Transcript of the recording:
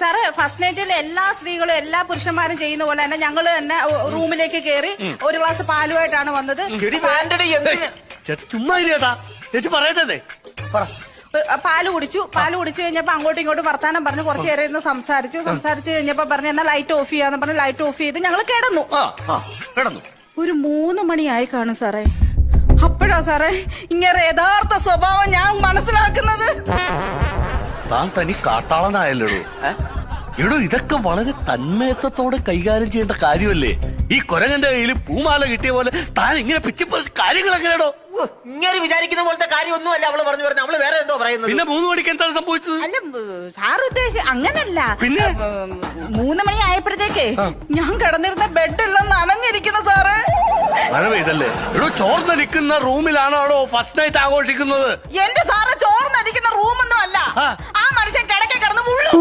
സാറേ ഫസ്റ്റ് നൈറ്റിൽ എല്ലാ സ്ത്രീകളും എല്ലാ പുരുഷന്മാരും ചെയ്യുന്ന പോലെ തന്നെ ഞങ്ങൾ തന്നെ റൂമിലേക്ക് കയറി ഒരു ഗ്ലാസ് പാലുമായിട്ടാണ് വന്നത്. ചുമ്മാ ചേട്ടാ ചേച്ചി പറയട്ടെ പാല് കുടിച്ചു കഴിഞ്ഞപ്പോ അങ്ങോട്ടും ഇങ്ങോട്ടും വർത്താനം പറഞ്ഞു കുറച്ചു നേരം ഇരുന്ന് സംസാരിച്ചു കഴിഞ്ഞപ്പോ പറഞ്ഞു എന്നാ ലൈറ്റ് ഓഫ് ചെയ്യാന്ന് പറഞ്ഞു ലൈറ്റ് ഓഫ് ചെയ്ത് ഞങ്ങൾ കിടന്നു. ഒരു 3 മണിയായി കാണും സാറേ. അപ്പോഴാ സാറേ ഇങ്ങനെ യഥാർത്ഥ സ്വഭാവം ഞാൻ മനസ്സിലാക്കുന്നത്. താൻ തനി കാട്ടാളനായല്ലോ എടോ. ഇതൊക്കെ വളരെ തന്മയത്വത്തോടെ കൈകാര്യം ചെയ്യേണ്ട കാര്യമല്ലേ? ഈ കൊരങ്ങന്റെ കയ്യിൽ പൂമാല കിട്ടിയ പോലെ താൻ ഇങ്ങനെ പിച്ചിപ്പോ കാര്യങ്ങൾ എങ്ങനെയാണോ? ഇങ്ങനെ വിചാരിക്കുന്ന പോലത്തെ കാര്യമൊന്നും അല്ല അവള് പറഞ്ഞു അവള് വേറെ എന്തോ പറയുന്നത്. പിന്നെ 3 മണിക്ക് എന്താണ് സംഭവിച്ചത്? അല്ല സാർ ഉദ്ദേശിച്ച അങ്ങനല്ല. പിന്നെ 3 മണി ആയപ്പോഴത്തേക്ക് ഞാൻ കിടന്നിരുന്ന ബെഡെല്ലാം നനഞ്ഞിരിക്കുന്നു സാറേ. മഴ പെയ്തല്ലേ? എടോ ചോർന്നടിക്കുന്ന റൂമിലാണോ ഫസ്റ്റ് നൈറ്റ് ആഘോഷിക്കുന്നത്? എന്റെ സാറ് ചോർന്നടിക്കുന്ന റൂമൊന്നും അല്ല. ആ മനുഷ്യൻ കിടക്കെ കിടന്ന് മുള്ളു.